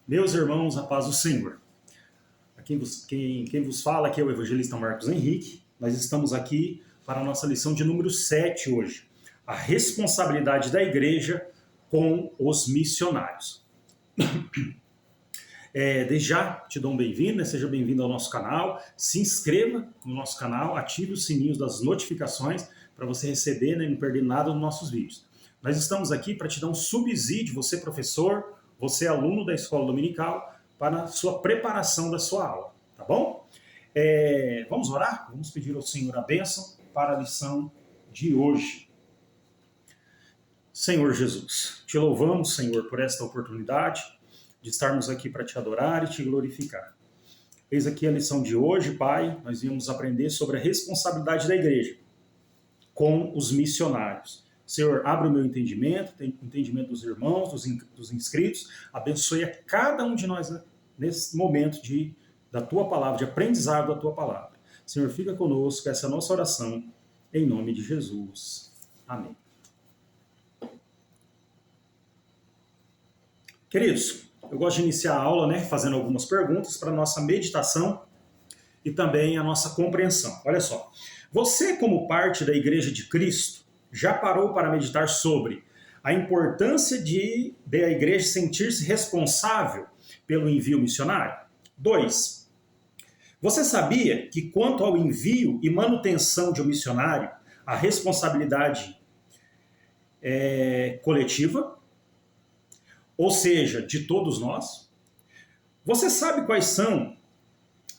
Meus irmãos, a paz do Senhor. Quem vos fala aqui é o evangelista Marcos Henrique. Nós estamos aqui para a nossa lição de número 7 hoje. A responsabilidade da igreja com os missionários. Desde já te dou um bem-vindo, seja bem-vindo ao nosso canal. Se inscreva no nosso canal, ative os sininhos das notificações para você receber e não perder nada dos nossos vídeos. Nós estamos aqui para te dar um subsídio, você professor, você aluno da escola dominical, para a sua preparação da sua aula, tá bom? Vamos orar? Vamos pedir ao Senhor a bênção para a lição de hoje. Senhor Jesus, te louvamos, Senhor, por esta oportunidade de estarmos aqui para te adorar e te glorificar. Eis aqui a lição de hoje, Pai, nós viemos aprender sobre a responsabilidade da igreja com os missionários. Senhor, abre o meu entendimento, o entendimento dos irmãos, dos inscritos, abençoe a cada um de nós nesse momento da tua palavra, de aprendizado da tua palavra. Senhor, fica conosco, essa é a nossa oração, em nome de Jesus. Amém. Queridos, eu gosto de iniciar a aula, fazendo algumas perguntas para a nossa meditação e também a nossa compreensão. Olha só, você como parte da Igreja de Cristo, já parou para meditar sobre a importância de a igreja sentir-se responsável pelo envio missionário? 2. Você sabia que quanto ao envio e manutenção de um missionário, a responsabilidade é coletiva? Ou seja, de todos nós? Você sabe quais são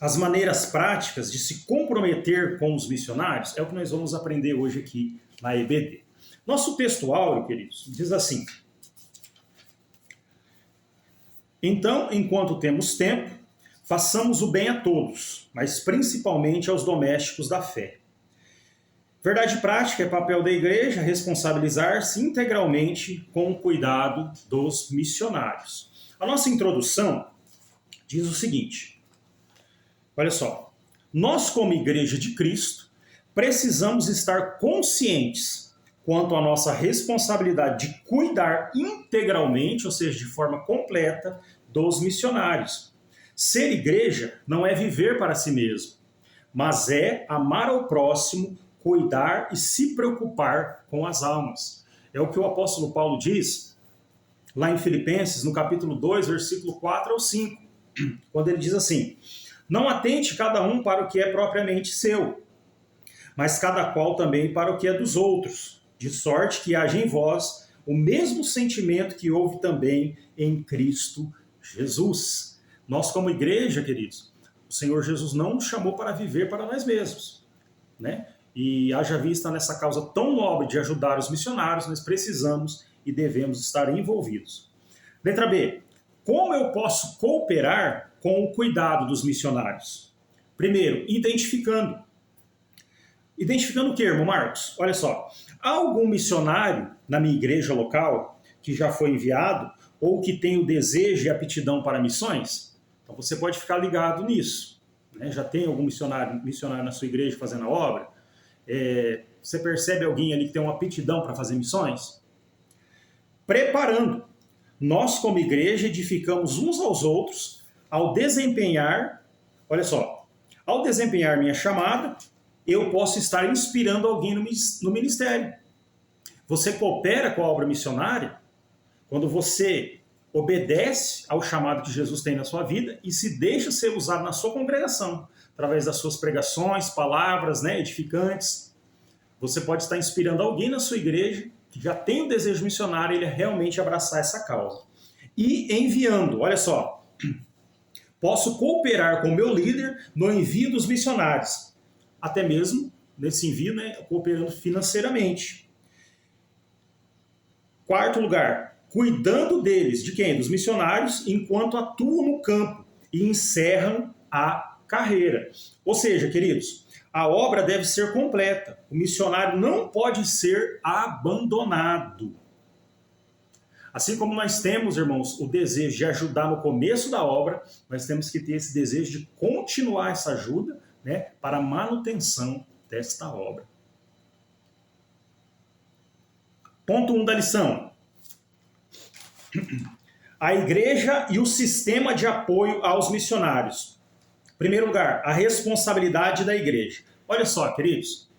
as maneiras práticas de se comprometer com os missionários? É o que nós vamos aprender hoje aqui na EBD. Nosso texto áureo, queridos, diz assim: então, enquanto temos tempo, façamos o bem a todos, mas principalmente aos domésticos da fé. Verdade prática é papel da igreja responsabilizar-se integralmente com o cuidado dos missionários. A nossa introdução diz o seguinte: olha só, nós como igreja de Cristo precisamos estar conscientes quanto à nossa responsabilidade de cuidar integralmente, ou seja, de forma completa, dos missionários. Ser igreja não é viver para si mesmo, mas é amar ao próximo, cuidar e se preocupar com as almas. É o que o apóstolo Paulo diz lá em Filipenses, no capítulo 2, versículo 4 ao 5, quando ele diz assim: não atente cada um para o que é propriamente seu, mas cada qual também para o que é dos outros, de sorte que haja em vós o mesmo sentimento que houve também em Cristo Jesus. Nós, como igreja, queridos, o Senhor Jesus não nos chamou para viver para nós mesmos, E haja vista nessa causa tão nobre de ajudar os missionários, nós precisamos e devemos estar envolvidos. Letra B. Como eu posso cooperar com o cuidado dos missionários? Primeiro, identificando. Identificando o que, irmão Marcos? Olha só, há algum missionário na minha igreja local que já foi enviado ou que tem o desejo e aptidão para missões? Então você pode ficar ligado nisso. Já tem algum missionário na sua igreja fazendo a obra? Você percebe alguém ali que tem uma aptidão para fazer missões? Preparando. Nós, como igreja, edificamos uns aos outros ao desempenhar, olha só, ao desempenhar minha chamada, eu posso estar inspirando alguém no ministério. Você coopera com a obra missionária quando você obedece ao chamado que Jesus tem na sua vida e se deixa ser usado na sua congregação, através das suas pregações, palavras, edificantes. Você pode estar inspirando alguém na sua igreja que já tem o desejo missionário, ele realmente abraçar essa causa. E enviando, olha só, posso cooperar com o meu líder no envio dos missionários, até mesmo nesse envio, cooperando financeiramente. Quarto lugar, cuidando deles, de quem? Dos missionários, enquanto atuam no campo e encerram a carreira. Ou seja, queridos, a obra deve ser completa. O missionário não pode ser abandonado. Assim como nós temos, irmãos, o desejo de ajudar no começo da obra, nós temos que ter esse desejo de continuar essa ajuda, para a manutenção desta obra. Ponto 1 da lição. A igreja e o sistema de apoio aos missionários. Em primeiro lugar, a responsabilidade da igreja. Olha só, queridos,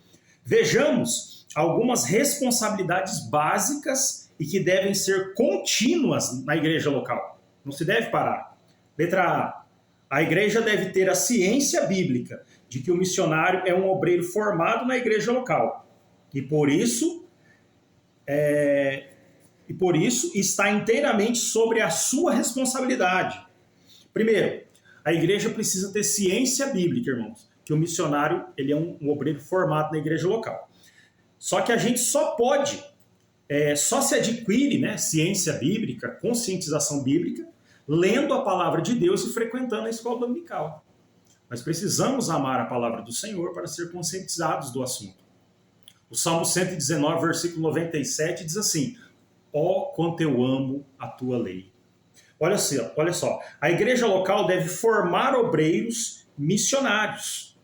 vejamos algumas responsabilidades básicas e que devem ser contínuas na igreja local. Não se deve parar. Letra A. A igreja deve ter a ciência bíblica de que o missionário é um obreiro formado na igreja local. E por isso está inteiramente sobre a sua responsabilidade. Primeiro, a igreja precisa ter ciência bíblica, irmãos, que o missionário ele é um obreiro formado na igreja local. Só que a gente só se adquire, né, ciência bíblica, conscientização bíblica, lendo a palavra de Deus e frequentando a escola dominical. Nós precisamos amar a palavra do Senhor para ser conscientizados do assunto. O Salmo 119, versículo 97 diz assim: ó, quanto eu amo a tua lei. Olha só, a igreja local deve formar obreiros missionários.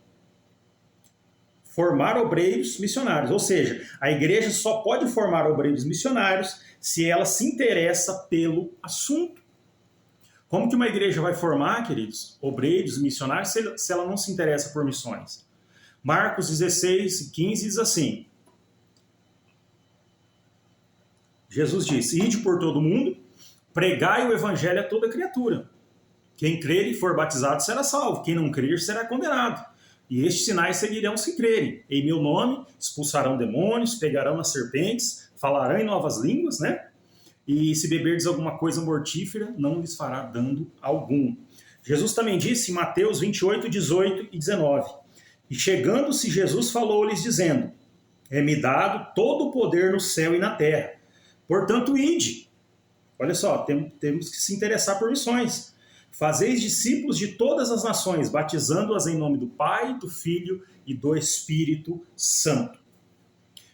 Formar obreiros missionários, ou seja, a igreja só pode formar obreiros missionários se ela se interessa pelo assunto. Como que uma igreja vai formar, queridos, obreiros missionários se ela não se interessa por missões? Marcos 16, 15 diz assim: Jesus disse: ide por todo mundo, pregai o evangelho a toda criatura. Quem crer e for batizado será salvo, quem não crer será condenado. E estes sinais seguirão os que crerem. Em meu nome expulsarão demônios, pegarão nas serpentes, falarão em novas línguas, né? E se beberdes alguma coisa mortífera, não lhes fará dano algum. Jesus também disse em Mateus 28, 18 e 19: e chegando-se Jesus falou-lhes dizendo: é-me dado todo o poder no céu e na terra. Portanto, ide. Olha só, temos que se interessar por missões. Fazeis discípulos de todas as nações, batizando-as em nome do Pai, do Filho e do Espírito Santo.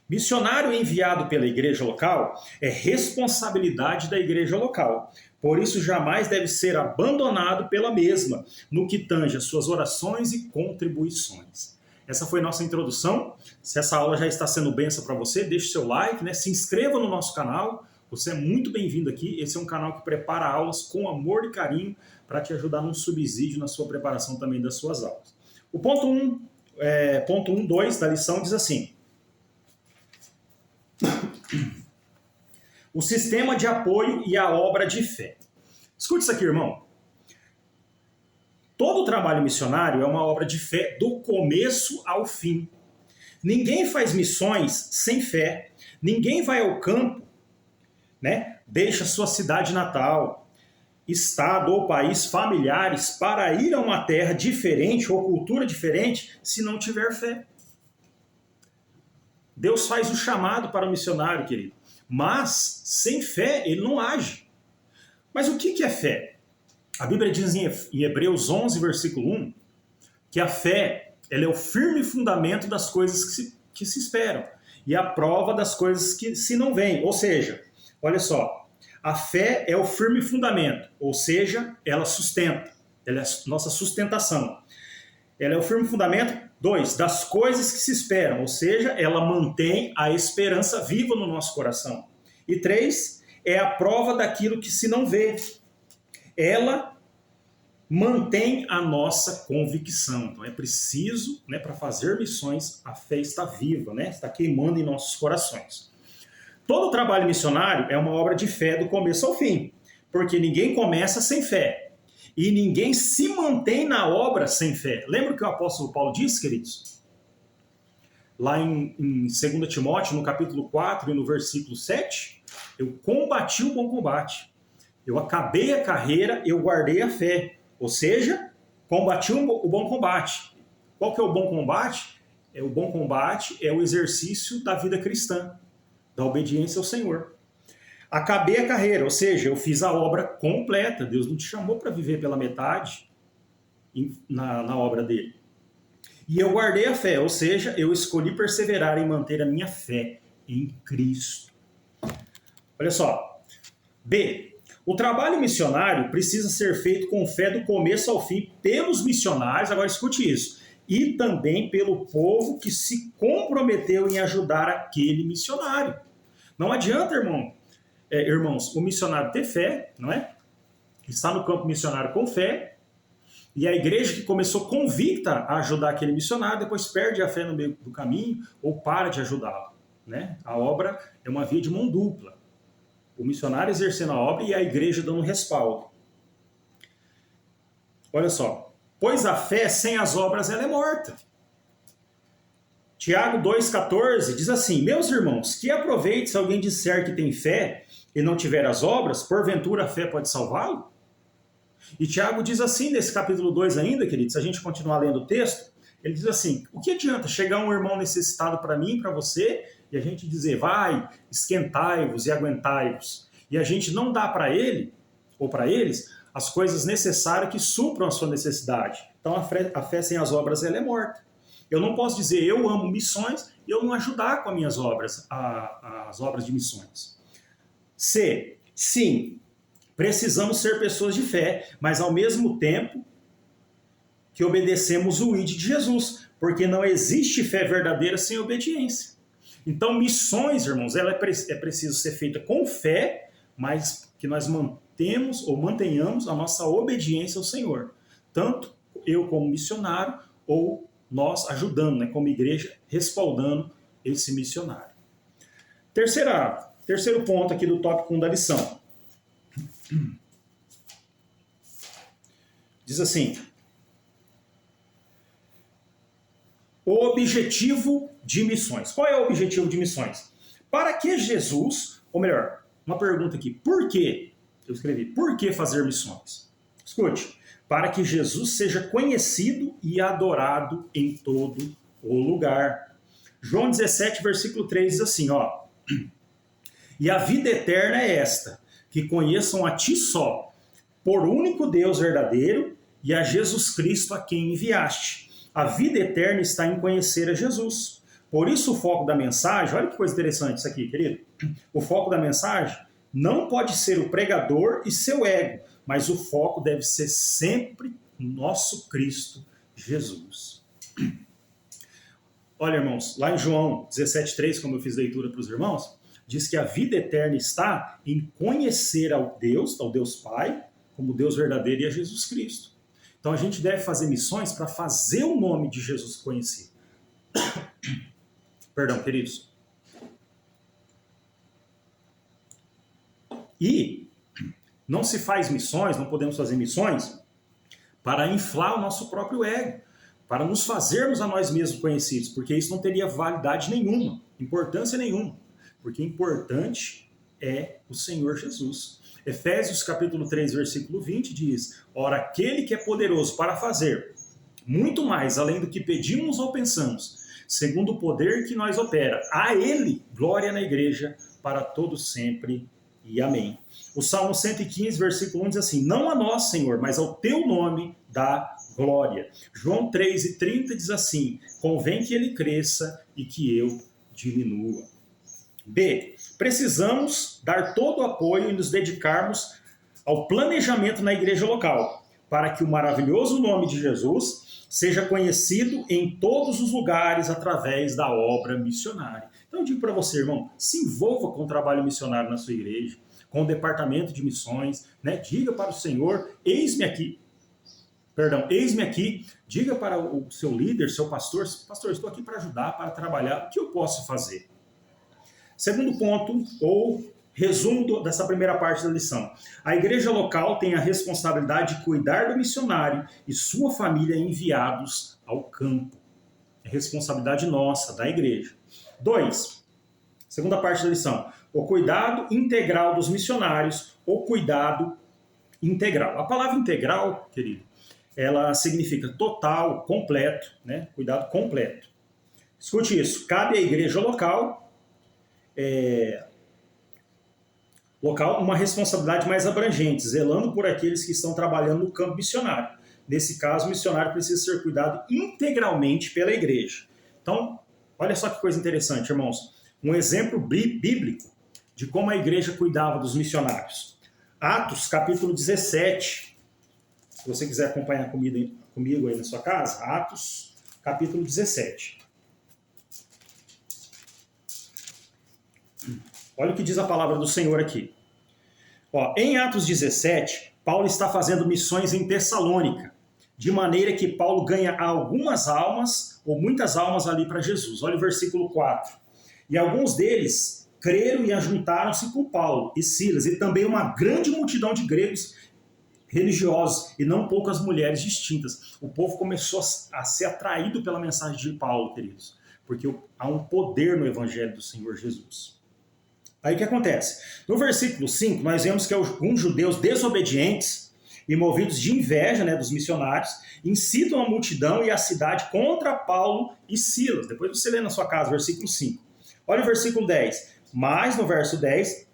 Missionário enviado pela igreja local é responsabilidade da igreja local. Por isso, jamais deve ser abandonado pela mesma, no que tange as suas orações e contribuições. Essa foi nossa introdução. Se essa aula já está sendo bênção para você, deixe seu like, né? Se inscreva no nosso canal. Você é muito bem-vindo aqui. Esse é um canal que prepara aulas com amor e carinho para te ajudar num subsídio na sua preparação também das suas aulas. O ponto 1.2 da lição diz assim: o sistema de apoio e a obra de fé. Escute isso aqui, irmão. Todo trabalho missionário é uma obra de fé do começo ao fim. Ninguém faz missões sem fé. Ninguém vai ao campo, né? Deixa sua cidade natal, estado ou país familiares para ir a uma terra diferente ou cultura diferente se não tiver fé. Deus faz o chamado para o missionário, querido. Mas, sem fé, ele não age. Mas o que é fé? A Bíblia diz em Hebreus 11, versículo 1, que a fé ela é o firme fundamento das coisas que se esperam e a prova das coisas que se não veem. Ou seja, olha só, a fé é o firme fundamento, ou seja, ela sustenta, ela é a nossa sustentação. Ela é o firme fundamento, 2, das coisas que se esperam, ou seja, ela mantém a esperança viva no nosso coração. E 3, é a prova daquilo que se não vê. Ela mantém a nossa convicção. Então é preciso, né, para fazer missões, a fé está viva, né, está queimando em nossos corações. Todo trabalho missionário é uma obra de fé do começo ao fim, porque ninguém começa sem fé. E ninguém se mantém na obra sem fé. Lembra o que o apóstolo Paulo disse, queridos? Lá em 2 Timóteo, no capítulo 4 e no versículo 7, eu combati o bom combate. Eu acabei a carreira, eu guardei a fé. Ou seja, combati o bom combate. Qual que é o bom combate? O bom combate é o exercício da vida cristã, da obediência ao Senhor. Acabei a carreira, ou seja, eu fiz a obra completa. Deus não te chamou para viver pela metade na obra dele. E eu guardei a fé, ou seja, eu escolhi perseverar em manter a minha fé em Cristo. Olha só. B. O trabalho missionário precisa ser feito com fé do começo ao fim pelos missionários, agora escute isso, e também pelo povo que se comprometeu em ajudar aquele missionário. Não adianta, irmãos, o missionário ter fé, não é? está no campo missionário com fé, e a igreja que começou convicta a ajudar aquele missionário, depois perde a fé no meio do caminho ou para de ajudá-lo, né? A obra é uma via de mão dupla. O missionário exercendo a obra e a igreja dando respaldo. Olha só. Pois a fé sem as obras ela é morta. Tiago 2,14 diz assim: meus irmãos, que aproveite se alguém disser que tem fé e não tiver as obras, porventura a fé pode salvá-lo? E Tiago diz assim nesse capítulo 2 ainda, queridos, se a gente continuar lendo o texto, ele diz assim: o que adianta chegar um irmão necessitado para mim e para você, e a gente dizer, vai, esquentai-vos e aguentai-vos, e a gente não dá para ele, ou para eles, as coisas necessárias que supram a sua necessidade. Então a fé sem as obras ela é morta. Eu não posso dizer eu amo missões e eu não ajudar com as minhas obras, as obras de missões. C. Sim, precisamos ser pessoas de fé, mas ao mesmo tempo que obedecemos o ID de Jesus, porque não existe fé verdadeira sem obediência. Então, missões, irmãos, ela é preciso ser feita com fé, mas que nós mantenhamos a nossa obediência ao Senhor. Tanto eu como missionário, ou nós ajudando, né, como igreja, respaldando esse missionário. Terceiro ponto aqui do tópico 1 da lição. Diz assim: o objetivo de missões. Qual é o objetivo de missões? Para que Jesus, ou melhor, uma pergunta aqui, por quê? Eu escrevi, por que fazer missões? Escute, para que Jesus seja conhecido e adorado em todo o lugar. João 17, versículo 3 diz assim, ó: e a vida eterna é esta, que conheçam a ti só, por único Deus verdadeiro, e a Jesus Cristo a quem enviaste. A vida eterna está em conhecer a Jesus. Por isso o foco da mensagem, olha que coisa interessante isso aqui, querido. O foco da mensagem não pode ser o pregador e seu ego, mas o foco deve ser sempre o nosso Cristo Jesus. Olha, irmãos, lá em João 17,3, como eu fiz leitura para os irmãos, diz que a vida eterna está em conhecer ao Deus Pai, como Deus verdadeiro, e a Jesus Cristo. Então a gente deve fazer missões para fazer o nome de Jesus conhecido. Perdão, queridos. E não se faz missões, não podemos fazer missões para inflar o nosso próprio ego, para nos fazermos a nós mesmos conhecidos, porque isso não teria validade nenhuma, importância nenhuma, porque importante é o Senhor Jesus. Efésios capítulo 3, versículo 20 diz: ora, aquele que é poderoso para fazer muito mais além do que pedimos ou pensamos, segundo o poder que nós opera, a ele glória na igreja para todos sempre e amém. O Salmo 115, versículo 1 diz assim: não a nós, Senhor, mas ao teu nome dá glória. João 3,30 diz assim: convém que ele cresça e que eu diminua. B. Precisamos dar todo o apoio e nos dedicarmos ao planejamento na igreja local, para que o maravilhoso nome de Jesus seja conhecido em todos os lugares através da obra missionária. Então eu digo para você, irmão, se envolva com o trabalho missionário na sua igreja, com o departamento de missões, né? Diga para o Senhor, eis-me aqui, diga para o seu líder, seu pastor, estou aqui para ajudar, para trabalhar, o que eu posso fazer? Segundo ponto, ou resumo dessa primeira parte da lição. A igreja local tem a responsabilidade de cuidar do missionário e sua família enviados ao campo. É responsabilidade nossa, da igreja. 2. Segunda parte da lição. O cuidado integral dos missionários, ou cuidado integral. A palavra integral, querido, ela significa total, completo, né? Cuidado completo. Escute isso. Cabe à igreja local uma responsabilidade mais abrangente, zelando por aqueles que estão trabalhando no campo missionário. Nesse caso, o missionário precisa ser cuidado integralmente pela igreja. Então, olha só que coisa interessante, irmãos. Um exemplo bíblico de como a igreja cuidava dos missionários. Atos, capítulo 17. Se você quiser acompanhar comigo aí na sua casa, Atos, capítulo 17. Olha o que diz a palavra do Senhor aqui. Ó, em Atos 17, Paulo está fazendo missões em Tessalônica, de maneira que Paulo ganha algumas almas, ou muitas almas ali para Jesus. Olha o versículo 4. E alguns deles creram e ajuntaram-se com Paulo e Silas, e também uma grande multidão de gregos religiosos, e não poucas mulheres distintas. O povo começou a ser atraído pela mensagem de Paulo, queridos, porque há um poder no evangelho do Senhor Jesus. Aí o que acontece? No versículo 5, nós vemos que alguns judeus desobedientes e movidos de inveja, né, dos missionários, incitam a multidão e a cidade contra Paulo e Silas. Depois você lê na sua casa, versículo 5. Olha o versículo 10. Mas no verso 10,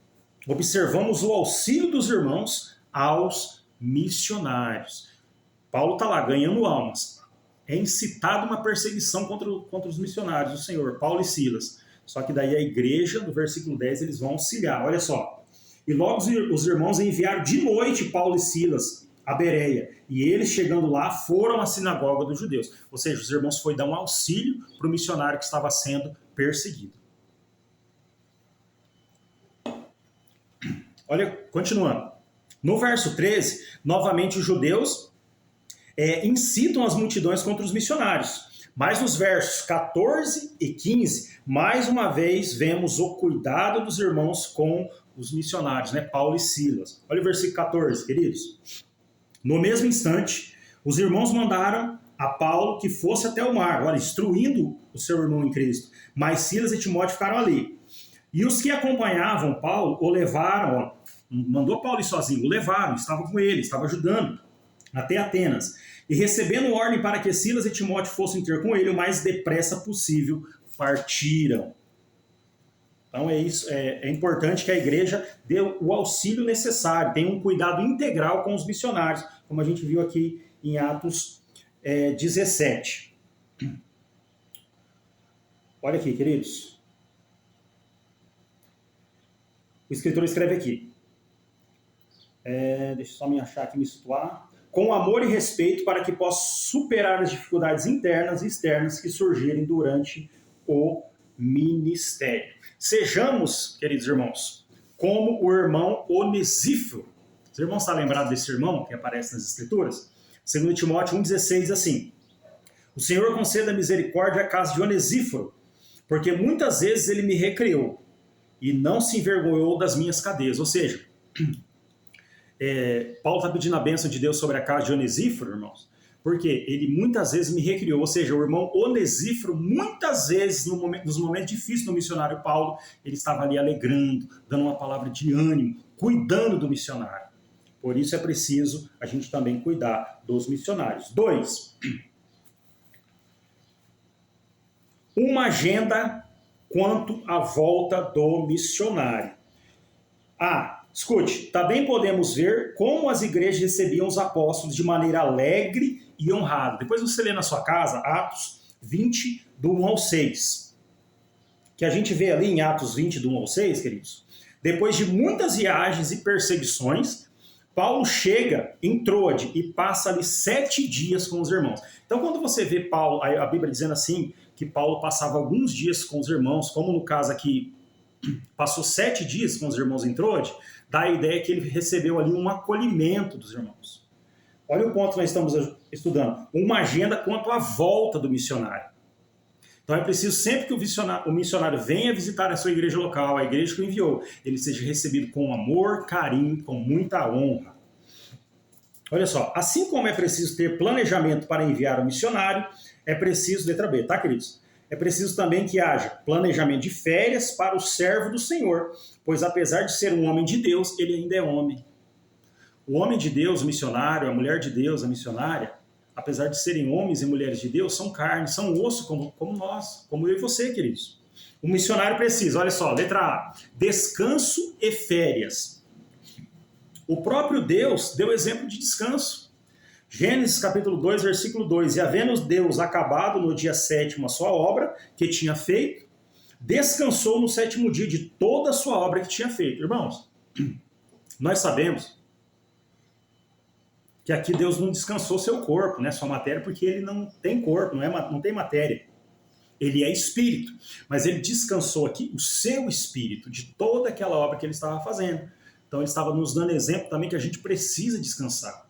observamos o auxílio dos irmãos aos missionários. Paulo está lá ganhando almas. É incitada uma perseguição contra os missionários do Senhor, Paulo e Silas. Só que daí a igreja, no versículo 10, eles vão auxiliar. Olha só. E logo os irmãos enviaram de noite Paulo e Silas a Bereia. E eles, chegando lá, foram à sinagoga dos judeus. Ou seja, os irmãos foram dar um auxílio para o missionário que estava sendo perseguido. Olha, continuando. No verso 13, novamente os judeus incitam as multidões contra os missionários. Mas nos versos 14 e 15, mais uma vez vemos o cuidado dos irmãos com os missionários, né? Paulo e Silas. Olha o versículo 14, queridos. No mesmo instante, os irmãos mandaram a Paulo que fosse até o mar, olha, instruindo o seu irmão em Cristo. Mas Silas e Timóteo ficaram ali. E os que acompanhavam Paulo o levaram, ó, mandou Paulo ir sozinho, o levaram, estavam com ele, estavam ajudando até Atenas. E recebendo ordem para que Silas e Timóteo fossem ter com ele o mais depressa possível, partiram. Então é isso, é importante que a igreja dê o auxílio necessário, tenha um cuidado integral com os missionários, como a gente viu aqui em Atos 17. Olha aqui, queridos. O escritor escreve aqui. Deixa eu só me achar aqui, me situar. Com amor e respeito para que possa superar as dificuldades internas e externas que surgirem durante o ministério. Sejamos, queridos irmãos, como o irmão Onesíforo. Os irmãos estão lembrados desse irmão que aparece nas Escrituras? 2 Timóteo 1,16 diz assim: o Senhor conceda misericórdia à casa de Onesíforo, porque muitas vezes ele me recriou e não se envergonhou das minhas cadeias. Ou seja, Paulo está pedindo a bênção de Deus sobre a casa de Onesíforo, irmãos, porque ele muitas vezes me recriou, ou seja, o irmão Onesíforo, muitas vezes, nos momentos difíceis do missionário Paulo, ele estava ali alegrando, dando uma palavra de ânimo, cuidando do missionário. Por isso é preciso a gente também cuidar dos missionários. 2. Uma agenda quanto à volta do missionário. Escute, também podemos ver como as igrejas recebiam os apóstolos de maneira alegre e honrada. Depois você lê na sua casa, Atos 20, do 1 ao 6. Que a gente vê ali em Atos 20, do 1 ao 6, queridos. Depois de muitas viagens e perseguições, Paulo chega em Troade e passa ali 7 dias com os irmãos. Então, quando você vê Paulo, a Bíblia dizendo assim, que Paulo passava alguns dias com os irmãos, como no caso aqui, passou 7 dias com os irmãos em Troade, dá a ideia que ele recebeu ali um acolhimento dos irmãos. Olha o ponto que nós estamos estudando. Uma agenda quanto à volta do missionário. Então é preciso sempre que o missionário venha visitar a sua igreja local, a igreja que o enviou, ele seja recebido com amor, carinho, com muita honra. Olha só, assim como é preciso ter planejamento para enviar o missionário, é preciso, letra B, tá, queridos? É preciso também que haja planejamento de férias para o servo do Senhor, pois apesar de ser um homem de Deus, ele ainda é homem. O homem de Deus, o missionário, a mulher de Deus, a missionária, apesar de serem homens e mulheres de Deus, são carne, são osso como nós, como eu e você, queridos. O missionário precisa, olha só, letra A, descanso e férias. O próprio Deus deu exemplo de descanso. Gênesis capítulo 2, versículo 2. E havendo Deus acabado no dia 7º a sua obra que tinha feito, descansou no 7º dia de toda a sua obra que tinha feito. Irmãos, nós sabemos que aqui Deus não descansou seu corpo, né, sua matéria, porque ele não tem corpo, não tem matéria. Ele é espírito. Mas ele descansou aqui o seu espírito de toda aquela obra que ele estava fazendo. Então ele estava nos dando exemplo também que a gente precisa descansar.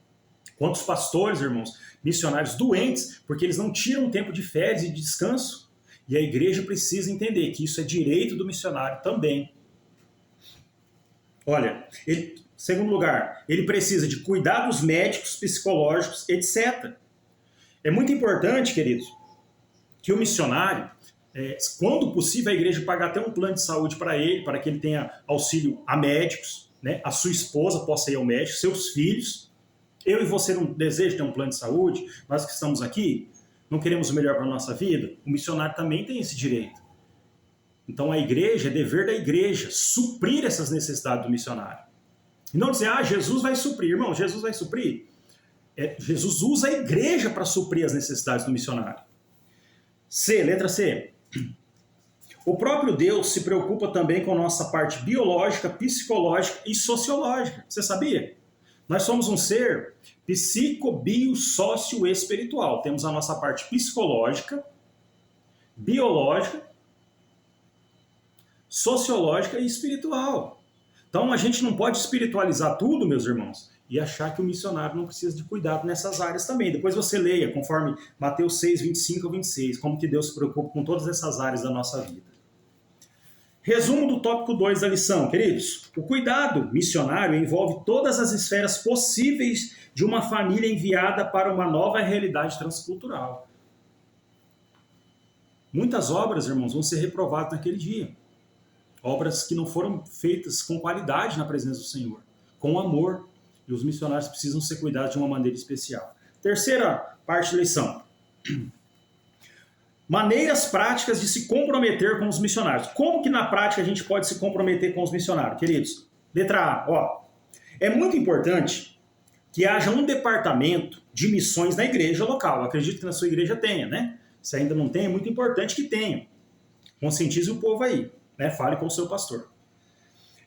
Quantos pastores, irmãos, missionários doentes, porque eles não tiram tempo de férias e de descanso. E a igreja precisa entender que isso é direito do missionário também. Olha, segundo lugar, ele precisa de cuidados médicos, psicológicos, etc. É muito importante, queridos, que o missionário, quando possível, a igreja pague até um plano de saúde para ele, para que ele tenha auxílio a médicos, né? A sua esposa possa ir ao médico, seus filhos. Eu e você não desejam ter um plano de saúde, nós que estamos aqui, não queremos o melhor para a nossa vida, o missionário também tem esse direito. Então a igreja, é dever da igreja, suprir essas necessidades do missionário. E não dizer, Jesus vai suprir. Irmão, Jesus vai suprir? Jesus usa a igreja para suprir as necessidades do missionário. Letra C. O próprio Deus se preocupa também com a nossa parte biológica, psicológica e sociológica. Você sabia? Nós somos um ser psico-bio-sócio-espiritual. Temos a nossa parte psicológica, biológica, sociológica e espiritual. Então a gente não pode espiritualizar tudo, meus irmãos, e achar que o missionário não precisa de cuidado nessas áreas também. Depois você leia, conforme Mateus 6, 25 a 26, como que Deus se preocupa com todas essas áreas da nossa vida. Resumo do tópico 2 da lição, queridos. O cuidado missionário envolve todas as esferas possíveis de uma família enviada para uma nova realidade transcultural. Muitas obras, irmãos, vão ser reprovadas naquele dia. Obras que não foram feitas com qualidade na presença do Senhor, com amor. E os missionários precisam ser cuidados de uma maneira especial. Terceira parte da lição. Maneiras práticas de se comprometer com os missionários. Como que na prática a gente pode se comprometer com os missionários, queridos? Letra A. É muito importante que haja um departamento de missões na igreja local. Eu acredito que na sua igreja tenha, né? Se ainda não tem, é muito importante que tenha. Conscientize o povo aí, né? Fale com o seu pastor.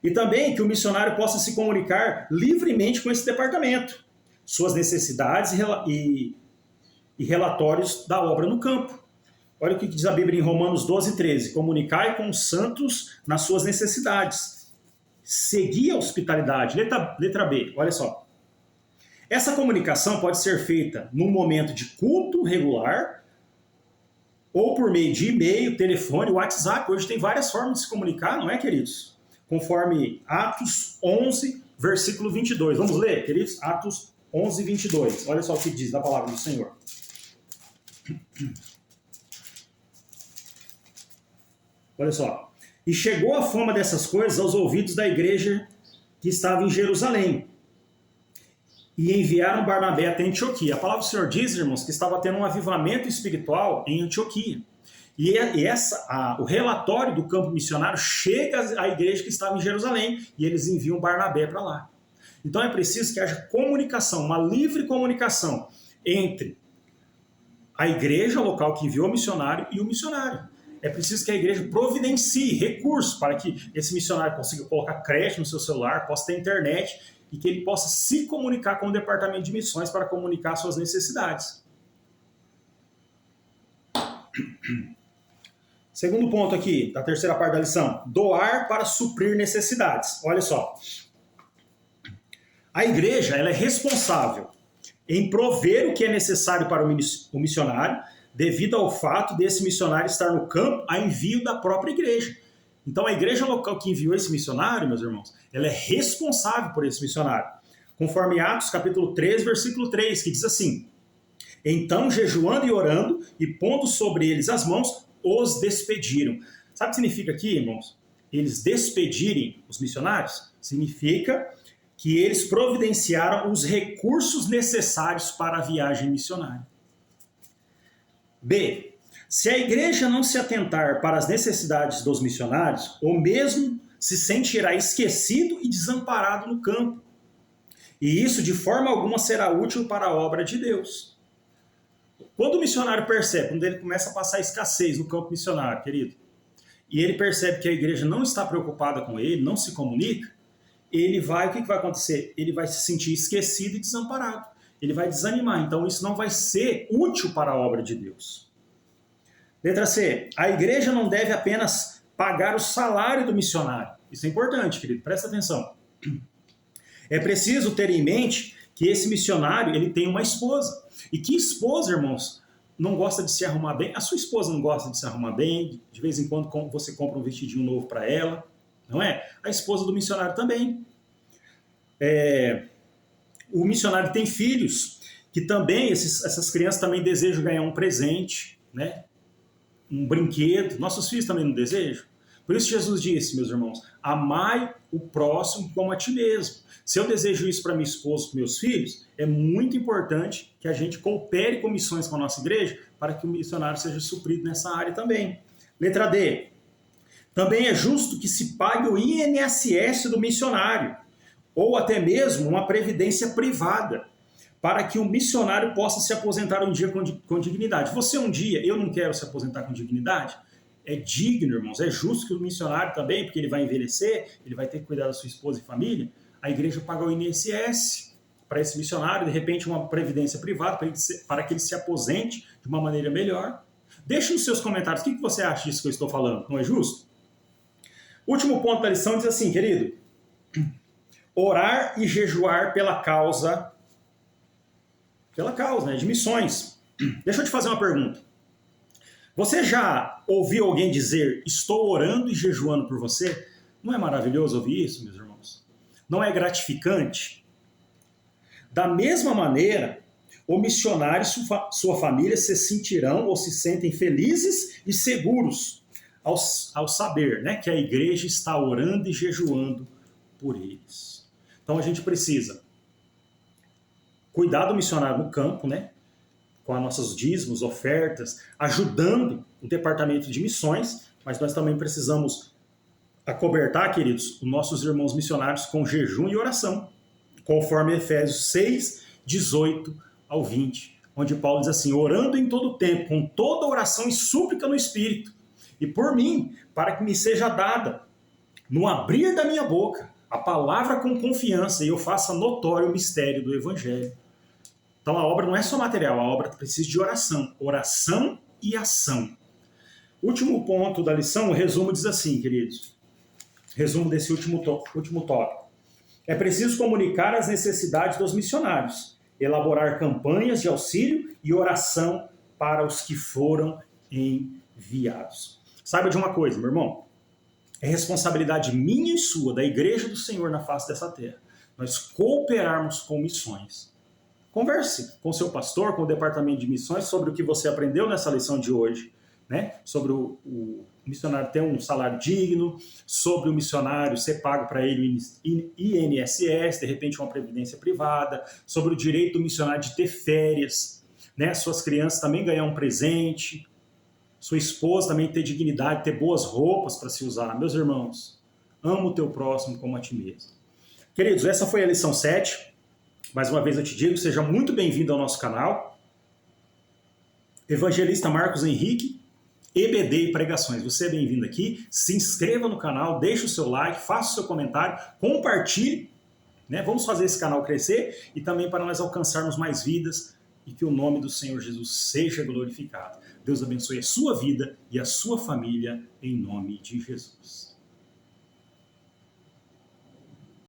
E também que o missionário possa se comunicar livremente com esse departamento, suas necessidades e relatórios da obra no campo. Olha o que diz a Bíblia em Romanos 12, 13. Comunicai com os santos nas suas necessidades. Segui a hospitalidade. Letra B, olha só. Essa comunicação pode ser feita num momento de culto regular ou por meio de e-mail, telefone, WhatsApp. Hoje tem várias formas de se comunicar, não é, queridos? Conforme Atos 11, versículo 22. Vamos ler, queridos? Atos 11, 22. Olha só o que diz da palavra do Senhor. Olha só. E chegou a fama dessas coisas aos ouvidos da igreja que estava em Jerusalém. E enviaram Barnabé até Antioquia. A palavra do Senhor diz, irmãos, que estava tendo um avivamento espiritual em Antioquia. E o relatório do campo missionário chega à igreja que estava em Jerusalém e eles enviam Barnabé para lá. Então é preciso que haja comunicação, uma livre comunicação entre a igreja local que enviou o missionário e o missionário. É preciso que a igreja providencie recursos para que esse missionário consiga colocar crédito no seu celular, possa ter internet e que ele possa se comunicar com o departamento de missões para comunicar suas necessidades. Segundo ponto aqui, da terceira parte da lição, doar para suprir necessidades. Olha só. A igreja ela é responsável em prover o que é necessário para o missionário, devido ao fato desse missionário estar no campo a envio da própria igreja. Então a igreja local que enviou esse missionário, meus irmãos, ela é responsável por esse missionário. Conforme Atos capítulo 3, versículo 3, que diz assim: então, jejuando e orando, e pondo sobre eles as mãos, os despediram. Sabe o que significa aqui, irmãos? Eles despedirem os missionários? Significa que eles providenciaram os recursos necessários para a viagem missionária. B. Se a igreja não se atentar para as necessidades dos missionários, ou mesmo se sentirá esquecido e desamparado no campo. E isso de forma alguma será útil para a obra de Deus. Quando o missionário percebe, quando ele começa a passar escassez no campo missionário, querido, e ele percebe que a igreja não está preocupada com ele, não se comunica, o que vai acontecer? Ele vai se sentir esquecido e desamparado. Ele vai desanimar. Então isso não vai ser útil para a obra de Deus. Letra C. A igreja não deve apenas pagar o salário do missionário. Isso é importante, querido. Presta atenção. É preciso ter em mente que esse missionário ele tem uma esposa. E que esposa, irmãos, não gosta de se arrumar bem? A sua esposa não gosta de se arrumar bem? De vez em quando você compra um vestidinho novo para ela, não é? A esposa do missionário também. O missionário tem filhos que também, essas crianças também desejam ganhar um presente, né? Um brinquedo. Nossos filhos também não desejam? Por isso Jesus disse, meus irmãos, amai o próximo como a ti mesmo. Se eu desejo isso para minha esposa, para meus filhos, é muito importante que a gente coopere com missões com a nossa igreja para que o missionário seja suprido nessa área também. Letra D. Também é justo que se pague o INSS do missionário, ou até mesmo uma previdência privada, para que o missionário possa se aposentar um dia com dignidade. Você um dia, eu não quero se aposentar com dignidade? É digno, irmãos, é justo que o missionário também, porque ele vai envelhecer, ele vai ter que cuidar da sua esposa e família, a igreja paga o INSS para esse missionário, de repente uma previdência privada, para que ele se aposente de uma maneira melhor. Deixe nos seus comentários o que você acha disso que eu estou falando, não é justo? Último ponto da lição diz assim, querido, orar e jejuar pela causa, né, de missões. Deixa eu te fazer uma pergunta. Você já ouviu alguém dizer, estou orando e jejuando por você? Não é maravilhoso ouvir isso, meus irmãos? Não é gratificante? Da mesma maneira, o missionário e sua família se sentirão ou se sentem felizes e seguros ao saber, né, que a igreja está orando e jejuando por eles. Então a gente precisa cuidar do missionário no campo, né, com as nossas dízimos, ofertas, ajudando o departamento de missões, mas nós também precisamos acobertar, queridos, os nossos irmãos missionários com jejum e oração, conforme Efésios 6, 18 ao 20, onde Paulo diz assim, orando em todo tempo, com toda oração e súplica no Espírito, e por mim, para que me seja dada, no abrir da minha boca, a palavra com confiança, e eu faça notório o mistério do Evangelho. Então a obra não é só material, a obra precisa de oração e ação. Último ponto da lição, o resumo diz assim, queridos, resumo desse último tópico. É preciso comunicar as necessidades dos missionários, elaborar campanhas de auxílio e oração para os que foram enviados. Saiba de uma coisa, meu irmão, é responsabilidade minha e sua, da Igreja do Senhor na face dessa terra, nós cooperarmos com missões. Converse com o seu pastor, com o departamento de missões, sobre o que você aprendeu nessa lição de hoje, né? Sobre o missionário ter um salário digno, sobre o missionário ser pago para ele INSS, de repente uma previdência privada, sobre o direito do missionário de ter férias, né? Suas crianças também ganhar um presente, sua esposa também ter dignidade, ter boas roupas para se usar. Meus irmãos, ama o teu próximo como a ti mesmo. Queridos, essa foi a lição 7. Mais uma vez eu te digo, seja muito bem-vindo ao nosso canal. Evangelista Marcos Henrique, EBD e Pregações. Você é bem-vindo aqui, se inscreva no canal, deixe o seu like, faça o seu comentário, compartilhe, né? Vamos fazer esse canal crescer e também para nós alcançarmos mais vidas e que o nome do Senhor Jesus seja glorificado. Deus abençoe a sua vida e a sua família em nome de Jesus.